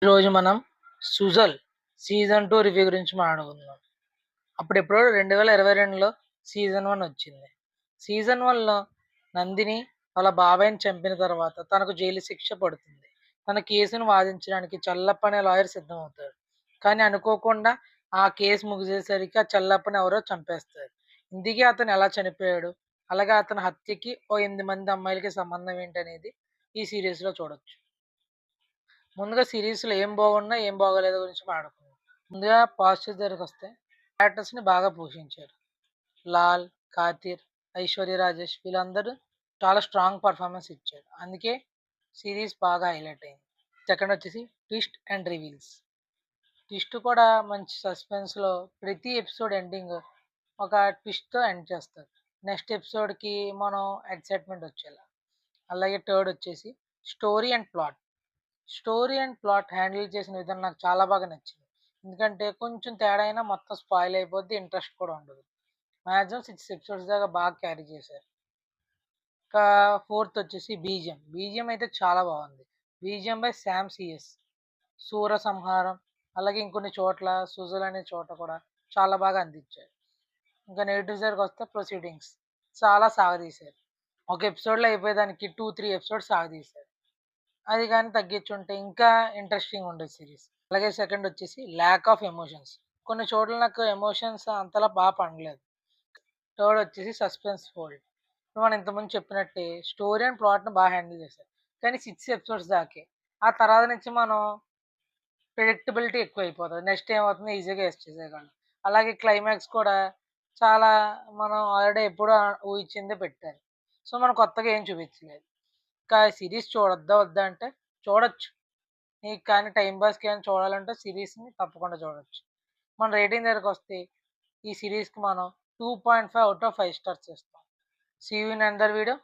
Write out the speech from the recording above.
ఈరోజు మనం 'Sujal' season 2 review గురించి మాట్లాడుకుందాం. అప్పుడెప్పుడో 2022లో సీజన్ 1 వచ్చింది. సీజన్ 1లో నందిని వాళ్ళ బాబాయిని చంపిన తర్వాత తనకు జైలు శిక్ష పడుతుంది. తన కేసును వాదించడానికి చల్లప్ప అనే లాయర్ సిద్ధమవుతాడు. కానీ అనుకోకుండా ఆ కేసు ముగిసేసరికి ఆ చల్లప్పని ఎవరో చంపేస్తారు. ఇంతకీ అతను ఎలా చనిపోయాడు? అలాగే అతని హత్యకి ఓ 8 మంది అమ్మాయిలకి సంబంధం ఏంటనేది ఈ సీరీస్‌లో చూడొచ్చు. ముందుగా సిరీస్‌లో ఏం బాగున్నా, ఏం బాగోలేదో గురించి మాట్లాడుకుందాం. ముందుగా పాజిటివ్ దగ్గరికొస్తే క్యారెక్టర్స్‌ని బాగా పోషించారు. లాల్, కాతిర్, ఐశ్వర్య రాజేష్ వీళ్ళందరూ చాలా స్ట్రాంగ్ పర్ఫార్మెన్స్ ఇచ్చారు. అందుకే సిరీస్ బాగా హైలైట్ అయింది. సెకండ్ వచ్చేసి ట్విస్ట్ అండ్ రివీల్స్. ట్విస్ట్ కూడా మంచి సస్పెన్స్‌లో ప్రతి ఎపిసోడ్ ఎండింగ్ ఒక ట్విస్ట్‌తో ఎండ్ చేస్తారు. నెక్స్ట్ ఎపిసోడ్‌కి మనం ఎక్సైట్‌మెంట్ వచ్చేలా. అలాగే థర్డ్ వచ్చేసి story and plot. Story and plot handle చేసిన విధానం నాకు చాలా బాగా నచ్చింది. ఎందుకంటే కొంచెం తేడా అయినా మొత్తం స్పాయిల్ అయిపోద్ది. ఇంట్రెస్ట్ కూడా ఉండదు. మాక్సిమం 6 ఎపిసోడ్స్ దాకా బాగా క్యారీ చేశారు. ఇంకా ఫోర్త్ వచ్చేసి బీజిఎం. బీజిఎం అయితే చాలా బాగుంది. BGM by Sam CS. సూర సంహారం అలాగే ఇంకొన్ని చోట్ల సుజల్ అనే చోట కూడా చాలా బాగా అందించారు. ఇంకా నెగిటివ్ సైడ్కి వస్తే ప్రొసీడింగ్స్ చాలా సాగదీశారు. ఒక ఎపిసోడ్లో అయిపోయేదానికి 2, 3 ఎపిసోడ్స్ సాగదీశారు. అది గాని తగ్గించుంటే ఇంకా ఇంట్రెస్టింగ్ ఉండేది సీరీస్. అలాగే సెకండ్ వచ్చేసి ల్యాక్ ఆఫ్ ఎమోషన్స్. కొన్ని చోట్ల నాకు ఎమోషన్స్ అంతలా పండలేదు. థర్డ్ వచ్చేసి సస్పెన్స్ ఫోల్డ్. ఇప్పుడు మనం ఇంతకుముందు చెప్పినట్టే స్టోరీ అండ్ ప్లాట్‌ని హ్యాండిల్ చేశారు. కానీ 6 ఎపిసోడ్స్ దాకే. ఆ తర్వాత నుంచి మనం ప్రెడిక్టబిలిటీ ఎక్కువైపోతది. నెక్స్ట్ ఏమవుతుందో ఈజీగా గెస్ చేసేయగలం. అలాగే క్లైమాక్స్ కూడా చాలా మనం ఆల్రెడీ ఎప్పుడో ఊహించిందే పెట్టారు. సో, మనం కొత్తగా ఏం చూపించలేదు. ఇంకా సీరీస్ చూడొద్దా? వద్దా? అంటే చూడొచ్చు. నీకు కానీ టైమ్ పాస్‌కి ఏమైనా చూడాలంటే సీరీస్‌ని తప్పకుండా చూడొచ్చు. మన రేటింగ్ దగ్గరకొస్తే ఈ సీరీస్‌కి మనం 2.5 ఔట్ ఆఫ్ 5 స్టార్స్ ఇస్తాం. See you in another video.